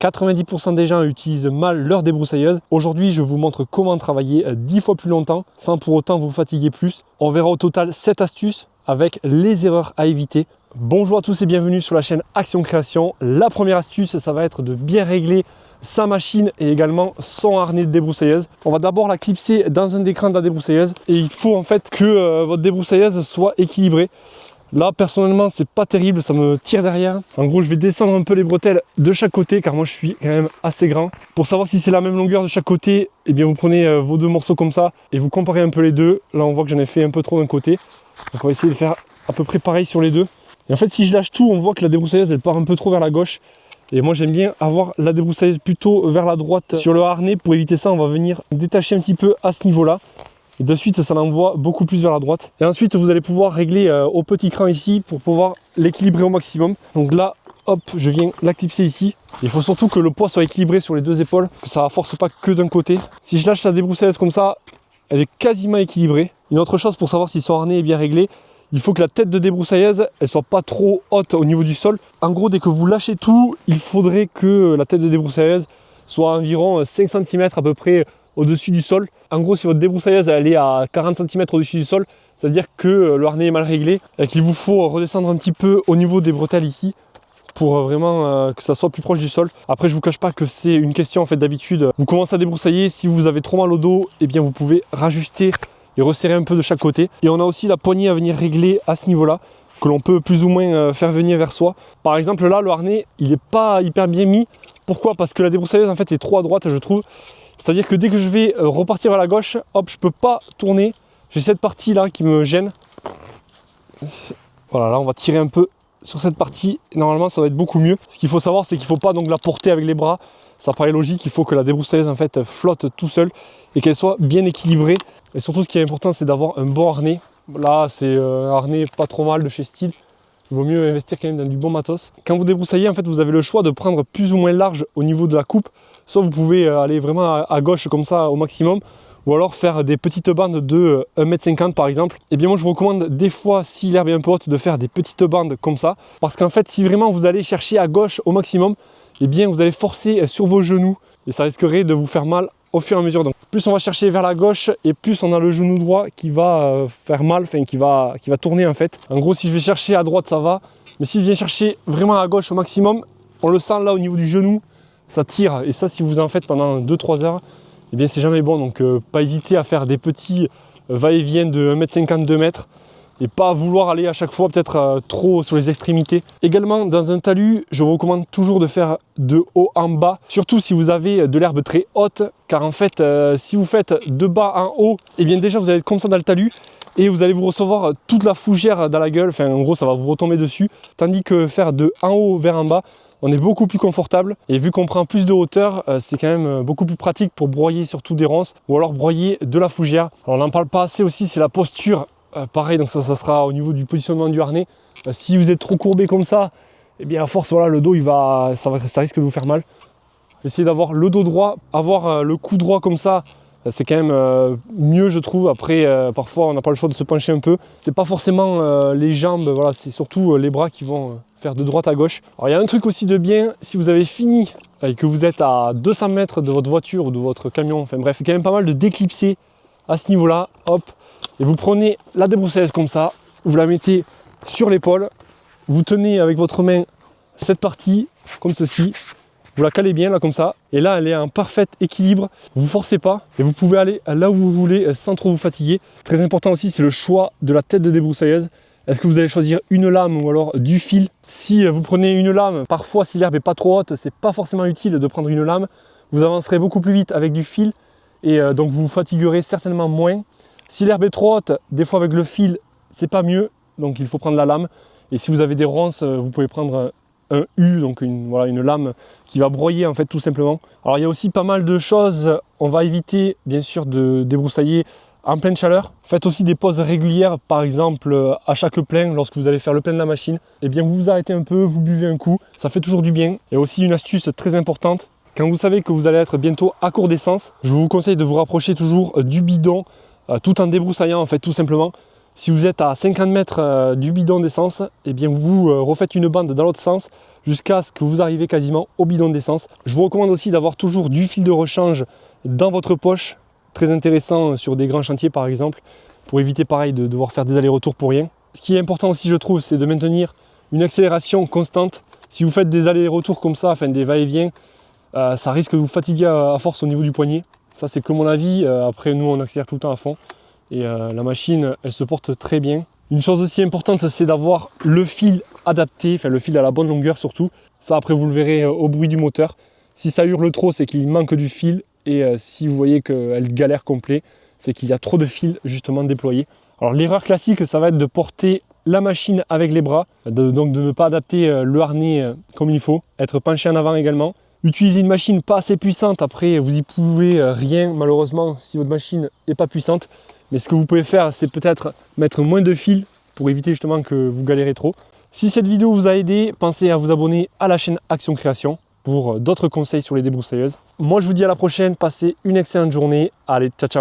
90% des gens utilisent mal leur débroussailleuse. Aujourd'hui, je vous montre comment travailler 10 fois plus longtemps sans pour autant vous fatiguer plus. On verra au total 7 astuces avec les erreurs à éviter. Bonjour à tous et bienvenue sur la chaîne Action Création. La première astuce, ça va être de bien régler sa machine et également son harnais de débroussailleuse. On va d'abord la clipser dans un des crans de la débroussailleuse et il faut en fait que votre débroussailleuse soit équilibrée. Là personnellement c'est pas terrible, ça me tire derrière. En gros je vais descendre un peu les bretelles de chaque côté car moi je suis quand même assez grand. Pour savoir si c'est la même longueur de chaque côté, eh bien vous prenez vos deux morceaux comme ça et vous comparez un peu les deux. Là on voit que j'en ai fait un peu trop d'un côté. Donc on va essayer de faire à peu près pareil sur les deux. Et en fait si je lâche tout, on voit que la débroussailleuse elle part un peu trop vers la gauche. Et moi j'aime bien avoir la débroussailleuse plutôt vers la droite sur le harnais. Pour éviter ça on va venir détacher un petit peu à ce niveau là. Et de suite ça l'envoie beaucoup plus vers la droite. Et ensuite vous allez pouvoir régler au petit cran ici pour pouvoir l'équilibrer au maximum. Donc là hop je viens la clipser ici. Il faut surtout que le poids soit équilibré sur les deux épaules, que ça ne force pas que d'un côté. Si je lâche la débroussailleuse comme ça, elle est quasiment équilibrée. Une autre chose pour savoir si son harnais est bien réglé, il faut que la tête de débroussailleuse elle soit pas trop haute au niveau du sol. En gros dès que vous lâchez tout, il faudrait que la tête de débroussailleuse soit à environ 5 cm à peu près au-dessus du sol. En gros si votre débroussailleuse elle est à 40 cm au-dessus du sol, ça veut dire que le harnais est mal réglé et qu'il vous faut redescendre un petit peu au niveau des bretelles ici pour vraiment que ça soit plus proche du sol. Après je vous cache pas que c'est une question en fait d'habitude. Vous commencez à débroussailler, si vous avez trop mal au dos, et bien vous pouvez rajuster et resserrer un peu de chaque côté. Et on a aussi la poignée à venir régler à ce niveau là, que l'on peut plus ou moins faire venir vers soi. Par exemple là le harnais il n'est pas hyper bien mis. Pourquoi? Parce que la débroussailleuse en fait est trop à droite je trouve. C'est-à-dire que dès que je vais repartir vers la gauche, hop, je peux pas tourner. J'ai cette partie là qui me gêne. Voilà, là on va tirer un peu sur cette partie. Normalement ça va être beaucoup mieux. Ce qu'il faut savoir c'est qu'il ne faut pas donc la porter avec les bras. Ça paraît logique, il faut que la débroussailleuse en fait flotte tout seul et qu'elle soit bien équilibrée. Et surtout ce qui est important c'est d'avoir un bon harnais. Là c'est un harnais pas trop mal de chez Stihl. Il vaut mieux investir quand même dans du bon matos. Quand vous débroussaillez, en fait, vous avez le choix de prendre plus ou moins large au niveau de la coupe. Soit vous pouvez aller vraiment à gauche comme ça au maximum, ou alors faire des petites bandes de 1,50 m par exemple. Et bien moi je vous recommande des fois, si l'herbe est un peu haute, de faire des petites bandes comme ça. Parce qu'en fait, si vraiment vous allez chercher à gauche au maximum, et bien vous allez forcer sur vos genoux et ça risquerait de vous faire mal au fur et à mesure. Donc plus on va chercher vers la gauche et plus on a le genou droit qui va faire mal, enfin qui va tourner en fait. En gros si je vais chercher à droite ça va, mais si je viens chercher vraiment à gauche au maximum, on le sent là au niveau du genou, ça tire. Et ça si vous en faites pendant 2-3 heures, et bien c'est jamais bon. Donc pas hésiter à faire des petits va-et-vient de 1,50 m, 2 m. Et pas vouloir aller à chaque fois peut-être trop sur les extrémités. Également dans un talus, je vous recommande toujours de faire de haut en bas, surtout si vous avez de l'herbe très haute, car en fait si vous faites de bas en haut, et bien déjà vous allez être comme ça dans le talus et vous allez vous recevoir toute la fougère dans la gueule, enfin en gros ça va vous retomber dessus, tandis que faire de en haut vers en bas, on est beaucoup plus confortable et vu qu'on prend plus de hauteur, c'est quand même beaucoup plus pratique pour broyer surtout des ronces ou alors broyer de la fougère. Alors on n'en parle pas assez aussi, c'est la posture. Pareil, donc ça sera au niveau du positionnement du harnais. Si vous êtes trop courbé comme ça, et bien à force voilà, le dos ça risque de vous faire mal. Essayez d'avoir le dos droit, avoir le cou droit comme ça, c'est quand même mieux je trouve. Après parfois on n'a pas le choix de se pencher un peu. C'est pas forcément les jambes, voilà, c'est surtout les bras qui vont faire de droite à gauche. Alors il y a un truc aussi de bien, si vous avez fini et que vous êtes à 200 mètres de votre voiture ou de votre camion, enfin bref, il y a quand même pas mal de déclipser à ce niveau là, hop. Et vous prenez la débroussailleuse comme ça, vous la mettez sur l'épaule, vous tenez avec votre main cette partie comme ceci, vous la calez bien là comme ça, et là elle est en parfait équilibre, vous forcez pas et vous pouvez aller là où vous voulez sans trop vous fatiguer. Très important aussi c'est le choix de la tête de débroussailleuse. Est-ce que vous allez choisir une lame ou alors du fil? Si vous prenez une lame, parfois si l'herbe n'est pas trop haute, c'est pas forcément utile de prendre une lame, vous avancerez beaucoup plus vite avec du fil et donc vous vous fatiguerez certainement moins. Si l'herbe est trop haute, des fois avec le fil, c'est pas mieux, donc il faut prendre la lame. Et si vous avez des ronces, vous pouvez prendre un U, donc une lame qui va broyer en fait tout simplement. Alors il y a aussi pas mal de choses, on va éviter bien sûr de débroussailler en pleine chaleur. Faites aussi des pauses régulières, par exemple à chaque plein, lorsque vous allez faire le plein de la machine. Et bien vous vous arrêtez un peu, vous buvez un coup, ça fait toujours du bien. Et aussi une astuce très importante, quand vous savez que vous allez être bientôt à court d'essence, je vous conseille de vous rapprocher toujours du bidon, tout en débroussaillant en fait tout simplement. Si vous êtes à 50 mètres du bidon d'essence, eh bien vous refaites une bande dans l'autre sens jusqu'à ce que vous arrivez quasiment au bidon d'essence. Je vous recommande aussi d'avoir toujours du fil de rechange dans votre poche, très intéressant sur des grands chantiers par exemple, pour éviter pareil de devoir faire des allers-retours pour rien. Ce qui est important aussi je trouve, c'est de maintenir une accélération constante. Si vous faites des allers-retours comme ça, enfin des va-et-vient, ça risque de vous fatiguer à force au niveau du poignet. Ça c'est que mon avis, après nous on accélère tout le temps à fond. Et la machine, elle se porte très bien. Une chose aussi importante, c'est d'avoir le fil adapté, enfin le fil à la bonne longueur surtout. Ça après vous le verrez au bruit du moteur. Si ça hurle trop, c'est qu'il manque du fil. Et si vous voyez qu'elle galère complet, c'est qu'il y a trop de fils justement déployés. Alors l'erreur classique, ça va être de porter la machine avec les bras, donc de ne pas adapter le harnais comme il faut, être penché en avant également. Utiliser une machine pas assez puissante, après vous y pouvez rien malheureusement si votre machine n'est pas puissante. Mais ce que vous pouvez faire, c'est peut-être mettre moins de fils pour éviter justement que vous galérez trop. Si cette vidéo vous a aidé, pensez à vous abonner à la chaîne Action Création pour d'autres conseils sur les débroussailleuses. Moi je vous dis à la prochaine, passez une excellente journée. Allez, ciao ciao.